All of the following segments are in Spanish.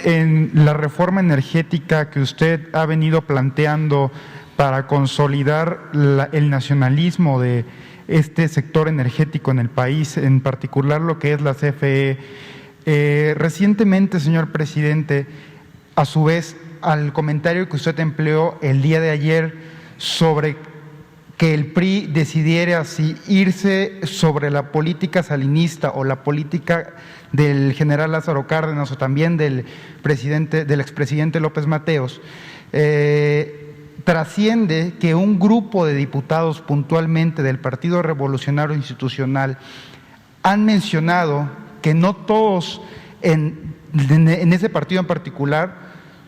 en la reforma energética que usted ha venido planteando para consolidar el nacionalismo de este sector energético en el país, en particular lo que es la CFE. Recientemente, señor presidente, a su vez, al comentario que usted empleó el día de ayer sobre que el PRI decidiera si irse sobre la política salinista o la política del general Lázaro Cárdenas o también del expresidente López Mateos, trasciende que un grupo de diputados puntualmente del Partido Revolucionario Institucional han mencionado que no todos en ese partido en particular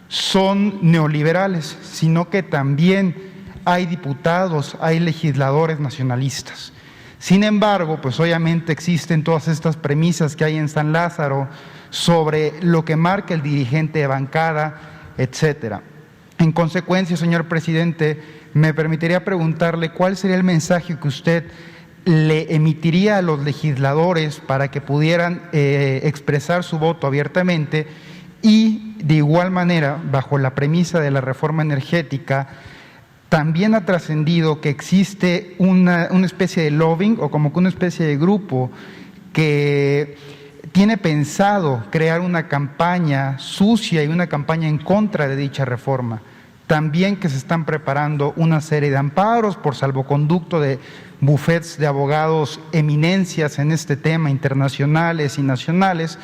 son neoliberales, sino que también hay diputados, hay legisladores nacionalistas. Sin embargo, pues obviamente existen todas estas premisas que hay en San Lázaro sobre lo que marca el dirigente de bancada, etcétera. En consecuencia, señor presidente, me permitiría preguntarle cuál sería el mensaje que usted le emitiría a los legisladores para que pudieran expresar su voto abiertamente y, de igual manera, bajo la premisa de la reforma energética, también ha trascendido que existe una especie de lobbying o como que una especie de grupo que tiene pensado crear una campaña sucia y una campaña en contra de dicha reforma. También que se están preparando una serie de amparos por salvoconducto de bufetes de abogados eminencias en este tema, internacionales y nacionales.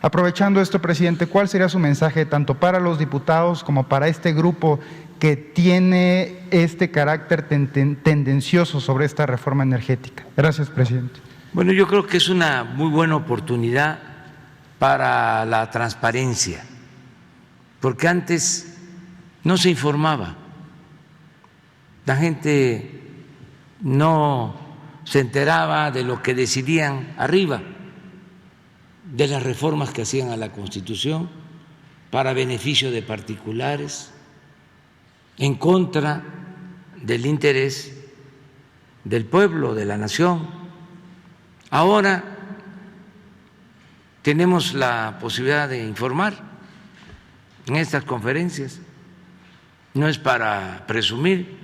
Aprovechando esto, presidente, ¿cuál sería su mensaje tanto para los diputados como para este grupo que tiene este carácter tendencioso sobre esta reforma energética? Gracias, presidente. Bueno, yo creo que es una muy buena oportunidad para la transparencia, porque antes no se informaba, la gente no se enteraba de lo que decidían arriba, de las reformas que hacían a la Constitución para beneficio de particulares, en contra del interés del pueblo, de la nación. Ahora tenemos la posibilidad de informar en estas conferencias. No es para presumir,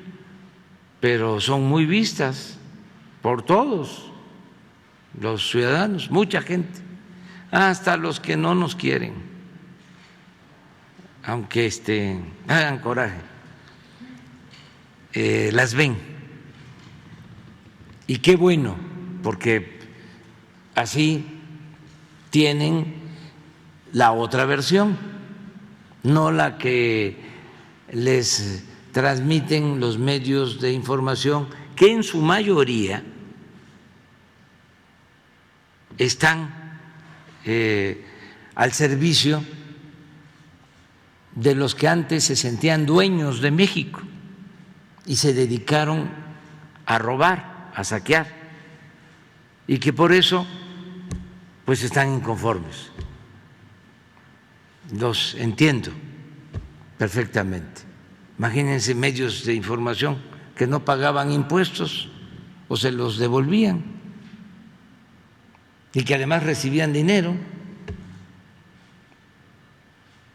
pero son muy vistas por todos los ciudadanos, mucha gente, hasta los que no nos quieren, aunque hagan coraje, las ven. Y qué bueno, porque así tienen la otra versión, no la que les transmiten los medios de información, que en su mayoría están al servicio de los que antes se sentían dueños de México y se dedicaron a robar, a saquear, y que por eso pues están inconformes. Los entiendo perfectamente. Imagínense medios de información que no pagaban impuestos o se los devolvían y que además recibían dinero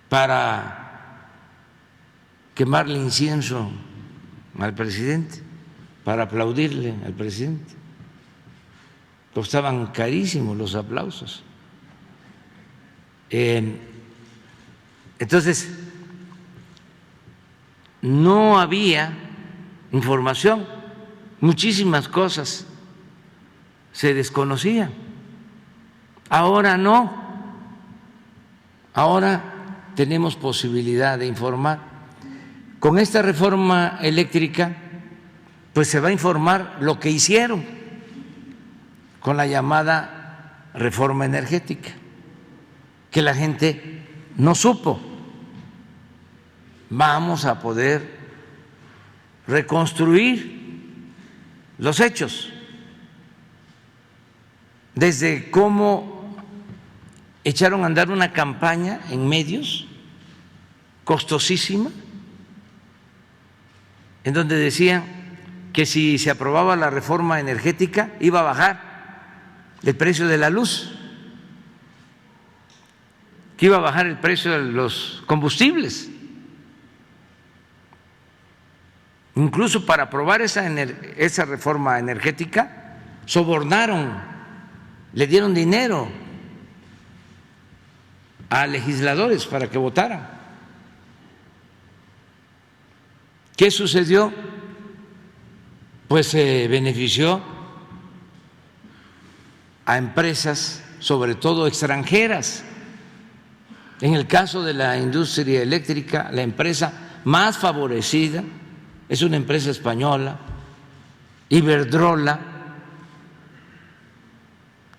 para quemarle incienso al presidente, para aplaudirle al presidente. Costaban carísimos los aplausos. Entonces, no había información, muchísimas cosas se desconocían. Ahora no, ahora tenemos posibilidad de informar. Con esta reforma eléctrica, pues se va a informar lo que hicieron con la llamada reforma energética, que la gente no supo. Vamos a poder reconstruir los hechos, desde cómo echaron a andar una campaña en medios costosísima, en donde decían que si se aprobaba la reforma energética iba a bajar el precio de la luz. que iba a bajar el precio de los combustibles. Incluso para aprobar esa reforma energética, sobornaron, le dieron dinero a legisladores para que votaran. ¿Qué sucedió? Pues se benefició a empresas, sobre todo extranjeras. En el caso de la industria eléctrica, la empresa más favorecida es una empresa española, Iberdrola,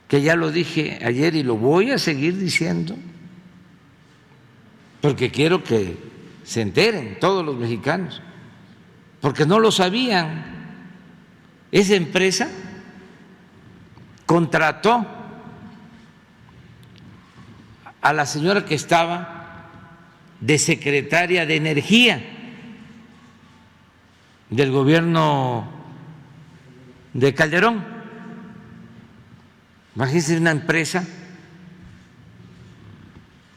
que ya lo dije ayer y lo voy a seguir diciendo, porque quiero que se enteren todos los mexicanos, porque no lo sabían. Esa empresa contrató a la señora que estaba de secretaria de Energía del gobierno de Calderón. Imagínense una empresa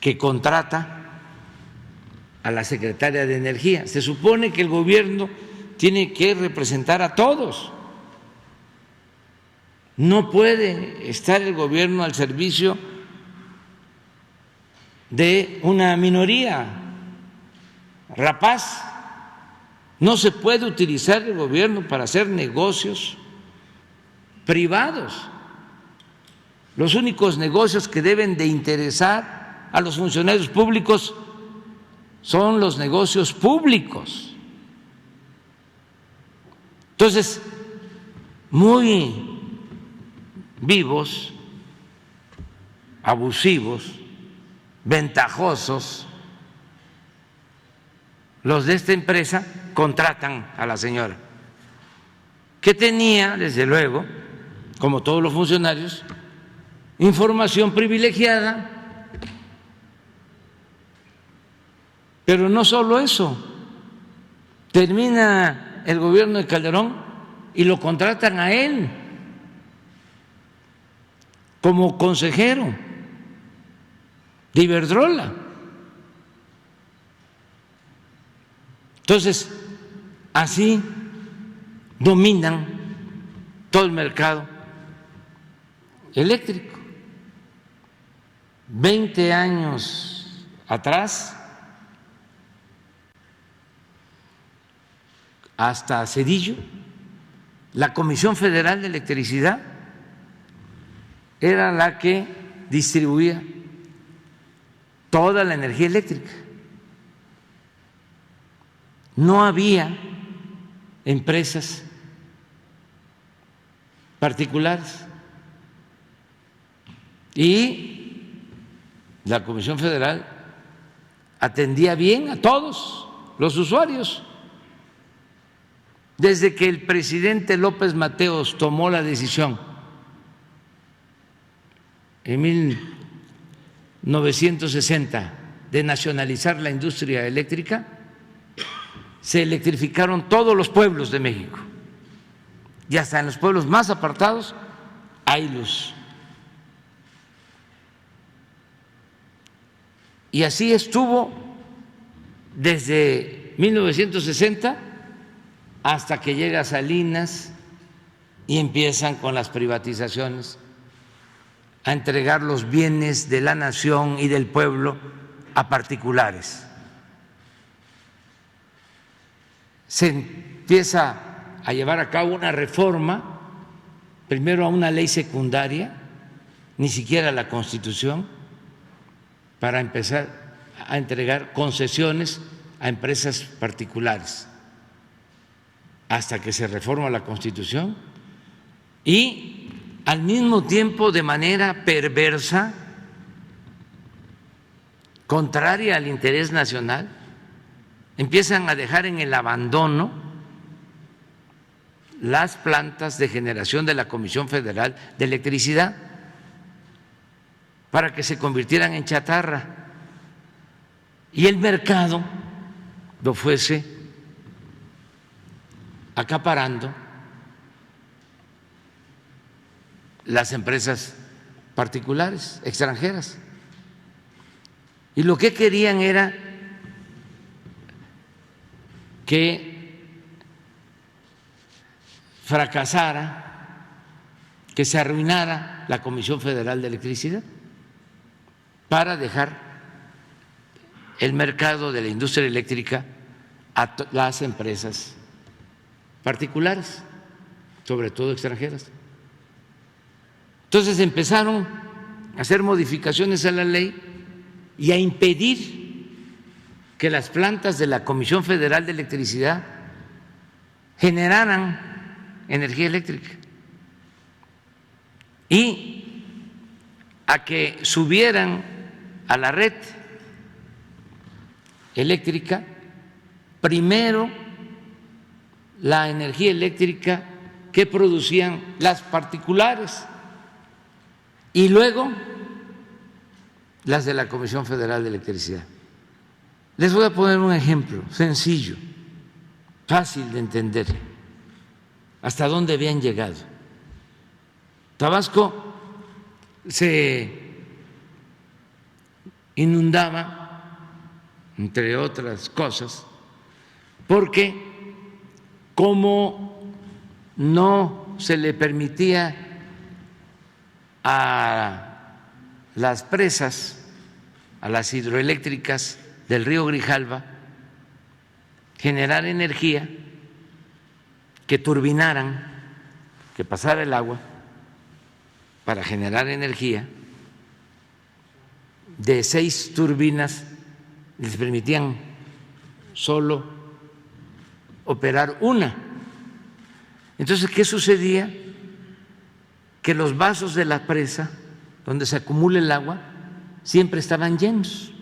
que contrata a la secretaria de Energía. Se supone que el gobierno tiene que representar a todos. No puede estar el gobierno al servicio de una minoría rapaz. No se puede utilizar el gobierno para hacer negocios privados. Los únicos negocios que deben de interesar a los funcionarios públicos son los negocios públicos. Entonces, muy vivos, abusivos, ventajosos, los de esta empresa contratan a la señora, que tenía, desde luego, como todos los funcionarios, información privilegiada. Pero no solo eso, termina el gobierno de Calderón y lo contratan a él como consejero de Iberdrola. Entonces, así dominan todo el mercado eléctrico. 20 años atrás, hasta Zedillo, la Comisión Federal de Electricidad era la que distribuía toda la energía eléctrica. No había empresas particulares y la Comisión Federal atendía bien a todos los usuarios. Desde que el presidente López Mateos tomó la decisión en 1960 de nacionalizar la industria eléctrica, se electrificaron todos los pueblos de México y hasta en los pueblos más apartados hay luz. Y así estuvo desde 1960 hasta que llega Salinas y empiezan con las privatizaciones a entregar los bienes de la nación y del pueblo a particulares. Se empieza a llevar a cabo una reforma, primero a una ley secundaria, ni siquiera a la Constitución, para empezar a entregar concesiones a empresas particulares, hasta que se reforma la Constitución y al mismo tiempo, de manera perversa, contraria al interés nacional, empiezan a dejar en el abandono las plantas de generación de la Comisión Federal de Electricidad para que se convirtieran en chatarra y el mercado lo fuese acaparando las empresas particulares, extranjeras. Y lo que querían era que fracasara, que se arruinara la Comisión Federal de Electricidad para dejar el mercado de la industria eléctrica a las empresas particulares, sobre todo extranjeras. Entonces empezaron a hacer modificaciones a la ley y a impedir que las plantas de la Comisión Federal de Electricidad generaran energía eléctrica y a que subieran a la red eléctrica primero la energía eléctrica que producían las particulares y luego las de la Comisión Federal de Electricidad. Les voy a poner un ejemplo sencillo, fácil de entender, hasta dónde habían llegado. Tabasco se inundaba, entre otras cosas, porque como no se le permitía a las presas, a las hidroeléctricas del río Grijalva, generar energía, que turbinaran, que pasara el agua para generar energía, de 6 turbinas les permitían solo operar una. Entonces, ¿qué sucedía? Que los vasos de la presa, donde se acumula el agua, siempre estaban llenos.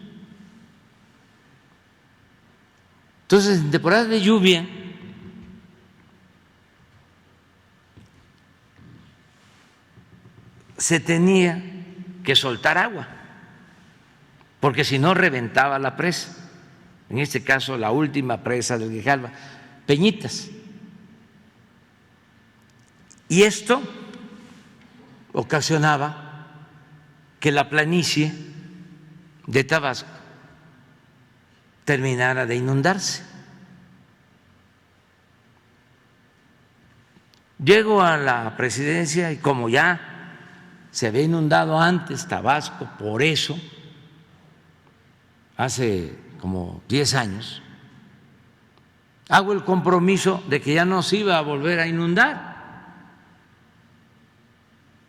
Entonces, en temporada de lluvia, se tenía que soltar agua, porque si no reventaba la presa. En este caso, la última presa del Grijalva, Peñitas. Y esto ocasionaba que la planicie de Tabasco terminara de inundarse. Llego a la presidencia y como ya se había inundado antes Tabasco, por eso, hace como 10 años, hago el compromiso de que ya no se iba a volver a inundar,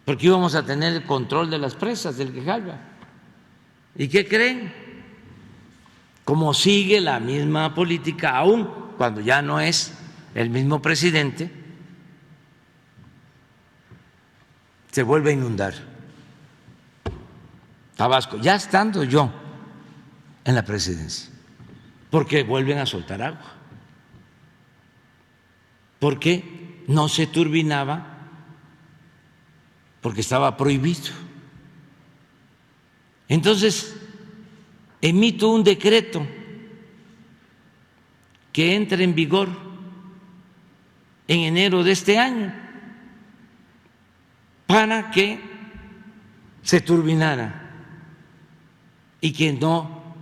porque íbamos a tener el control de las presas del Grijalva. ¿Y qué creen? Como sigue la misma política, aún cuando ya no es el mismo presidente, se vuelve a inundar Tabasco, ya estando yo en la presidencia, porque vuelven a soltar agua, porque no se turbinaba, porque estaba prohibido. Entonces, emito un decreto que entra en vigor en enero de este año para que se turbinara y que no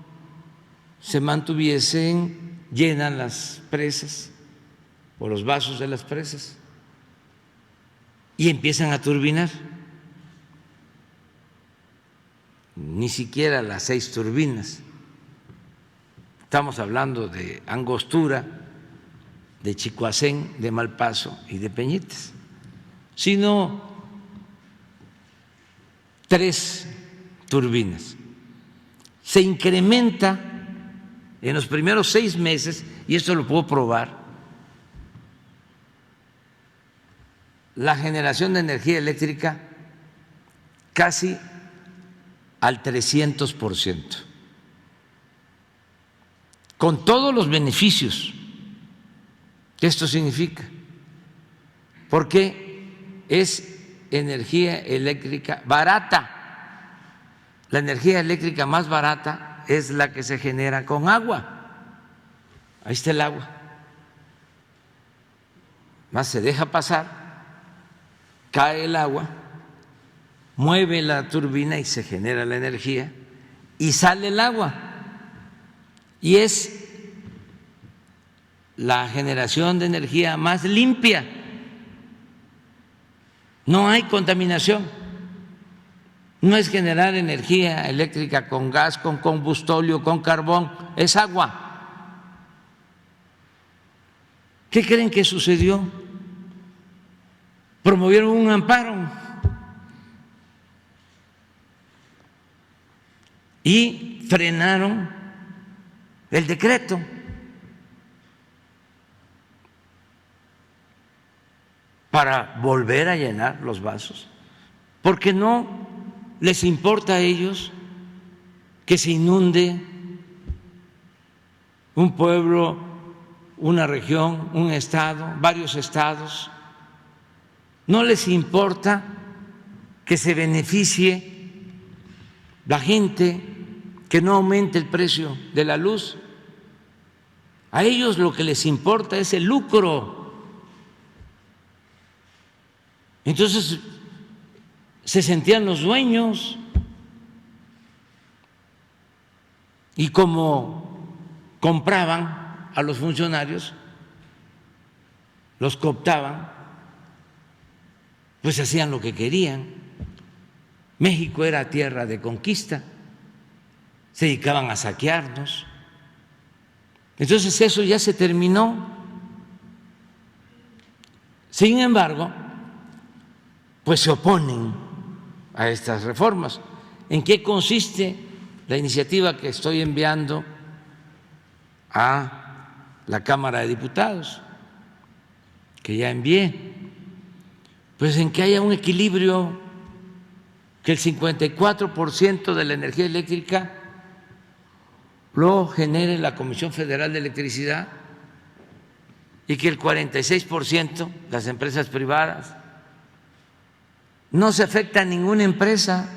se mantuviesen llenas las presas o los vasos de las presas, y empiezan a turbinar. Ni siquiera las 6 turbinas, estamos hablando de Angostura, de Chicoacén, de Malpaso y de Peñitas, sino 3 turbinas. Se incrementa en los primeros 6 meses, y esto lo puedo probar, la generación de energía eléctrica casi al 300%, con todos los beneficios que esto significa, porque es energía eléctrica barata. La energía eléctrica más barata es la que se genera con agua. Ahí está el agua, más se deja pasar, cae el agua, mueve la turbina y se genera la energía, y sale el agua. Y es la generación de energía más limpia. No hay contaminación. No es generar energía eléctrica con gas, con combustóleo, con carbón, es agua. ¿Qué creen que sucedió? Promovieron un amparo y frenaron el decreto. Para volver a llenar los vasos, porque no les importa a ellos que se inunde un pueblo, una región, un estado, varios estados. No les importa que se beneficie la gente, que no aumente el precio de la luz. A ellos lo que les importa es el lucro. Entonces se sentían los dueños y como compraban a los funcionarios, los cooptaban, pues hacían lo que querían. México era tierra de conquista, se dedicaban a saquearnos. Entonces eso ya se terminó. Sin embargo, pues se oponen a estas reformas. ¿En qué consiste la iniciativa que estoy enviando a la Cámara de Diputados, que ya envié? Pues en que haya un equilibrio, que el 54% de la energía eléctrica lo genere la Comisión Federal de Electricidad y que el 46% las empresas privadas. No se afecta a ninguna empresa,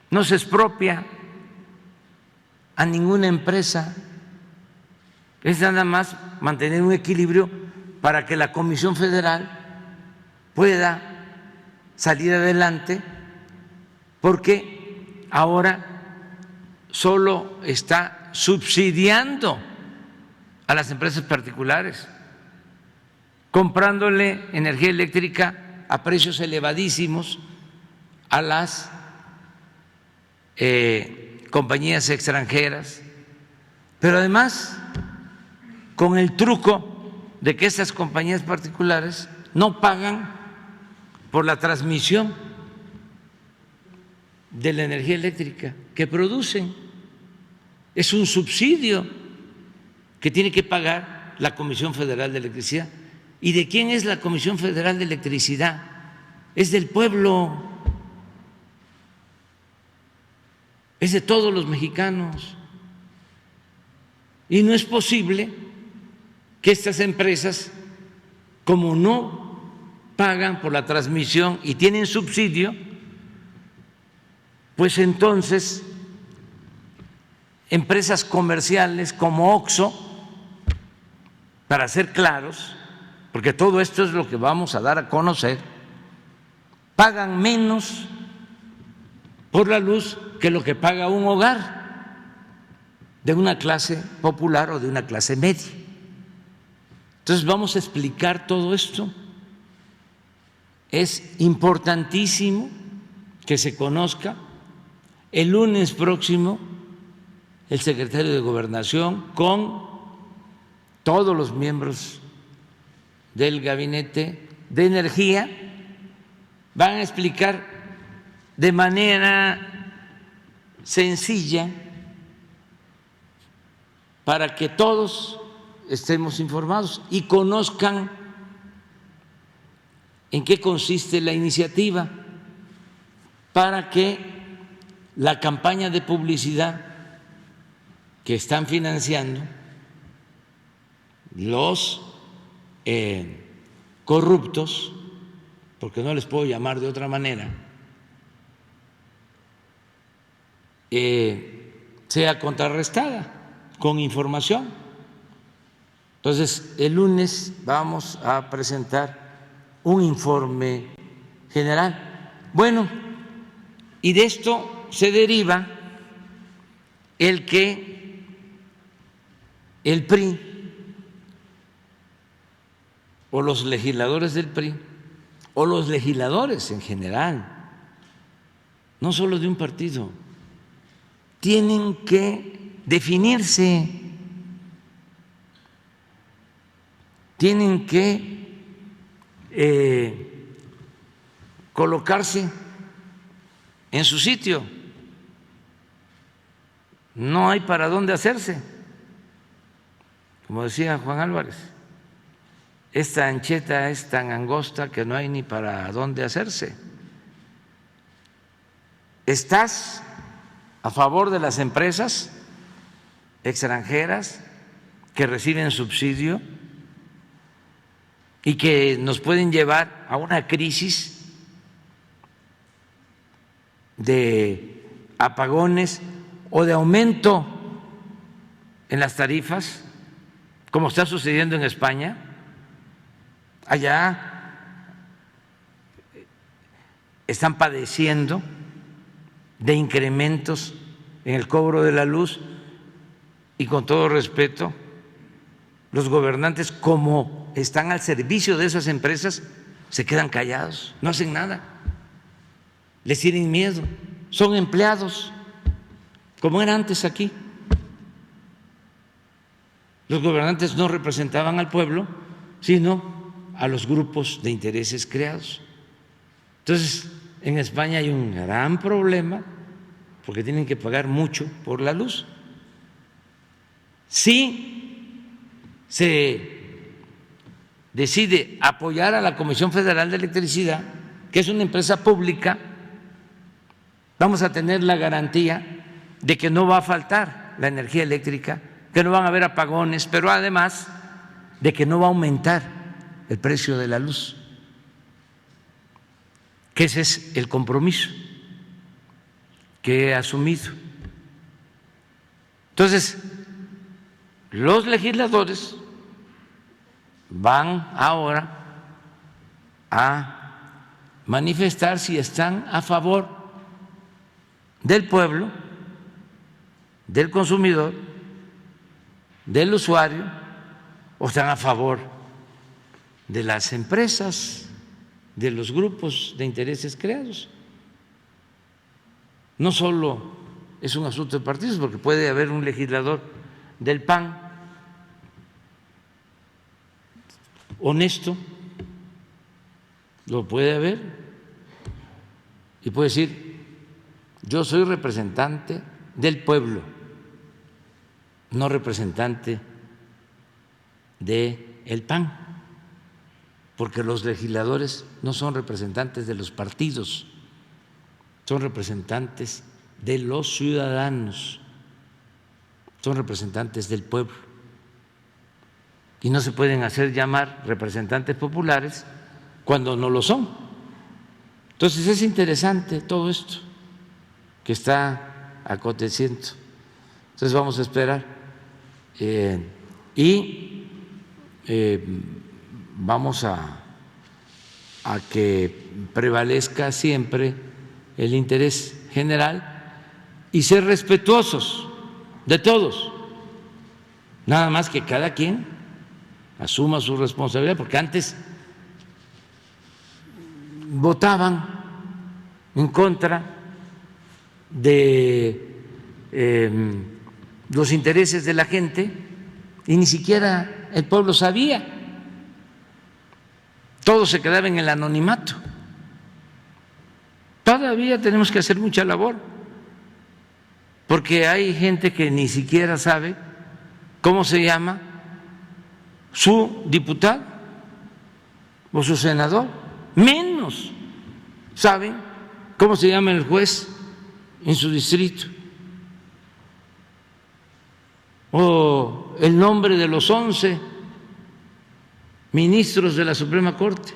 no se expropia a ninguna empresa, es nada más mantener un equilibrio para que la Comisión Federal pueda salir adelante, porque ahora solo está subsidiando a las empresas particulares, comprándole energía eléctrica a precios elevadísimos a las compañías extranjeras, pero además con el truco de que esas compañías particulares no pagan por la transmisión de la energía eléctrica que producen. Es un subsidio que tiene que pagar la Comisión Federal de Electricidad. ¿Y de quién es la Comisión Federal de Electricidad? Es del pueblo, es de todos los mexicanos. Y no es posible que estas empresas, como no pagan por la transmisión y tienen subsidio, pues entonces empresas comerciales como OXXO, para ser claros, porque todo esto es lo que vamos a dar a conocer, pagan menos por la luz que lo que paga un hogar de una clase popular o de una clase media. Entonces vamos a explicar todo esto. Es importantísimo que se conozca. El lunes próximo el secretario de Gobernación con todos los miembros del Gabinete de Energía van a explicar de manera sencilla para que todos estemos informados y conozcan en qué consiste la iniciativa, para que la campaña de publicidad que están financiando los corruptos, porque no les puedo llamar de otra manera, sea contrarrestada con información. Entonces, el lunes vamos a presentar un informe general. Bueno, y de esto se deriva el que el PRI o los legisladores del PRI o los legisladores en general, no solo de un partido, tienen que definirse, tienen que colocarse en su sitio. No hay para dónde hacerse. Como decía Juan Álvarez, esta ancheta es tan angosta que no hay ni para dónde hacerse. ¿Estás a favor de las empresas extranjeras que reciben subsidio y que nos pueden llevar a una crisis de apagones o de aumento en las tarifas, como está sucediendo en España? Allá están padeciendo de incrementos en el cobro de la luz y, con todo respeto, los gobernantes, como están al servicio de esas empresas, se quedan callados, no hacen nada, les tienen miedo, son empleados como era antes aquí. Los gobernantes no representaban al pueblo, sino a los grupos de intereses creados. Entonces, en España hay un gran problema porque tienen que pagar mucho por la luz. Si se decide apoyar a la Comisión Federal de Electricidad, que es una empresa pública, vamos a tener la garantía de que no va a faltar la energía eléctrica, que no van a haber apagones, pero además de que no va a aumentar el precio de la luz, que ese es el compromiso que he asumido. Entonces, los legisladores van ahora a manifestar si están a favor del pueblo, del consumidor, del usuario, o están a favor de las empresas, de los grupos de intereses creados. No solo es un asunto de partidos, porque puede haber un legislador del PAN honesto, lo puede haber, y puede decir: yo soy representante del pueblo, no representante del PAN, porque los legisladores no son representantes de los partidos, son representantes de los ciudadanos, son representantes del pueblo, y no se pueden hacer llamar representantes populares cuando no lo son. Entonces es interesante todo esto que está aconteciendo. Entonces vamos a esperar y vamos a que prevalezca siempre el interés general y ser respetuosos de todos, nada más que cada quien asuma su responsabilidad, porque antes votaban en contra de los intereses de la gente y ni siquiera el pueblo sabía. Todo se quedaba en el anonimato. Todavía tenemos que hacer mucha labor, porque hay gente que ni siquiera sabe cómo se llama su diputado o su senador, menos saben cómo se llama el juez en su distrito, o el nombre de los 11 ministros de la Suprema Corte.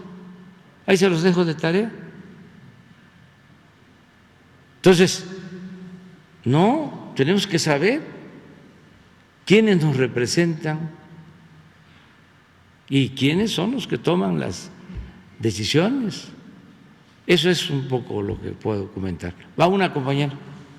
Ahí se los dejo de tarea. Entonces, no, tenemos que saber quiénes nos representan y quiénes son los que toman las decisiones. Eso es un poco lo que puedo comentar. Va una compañera.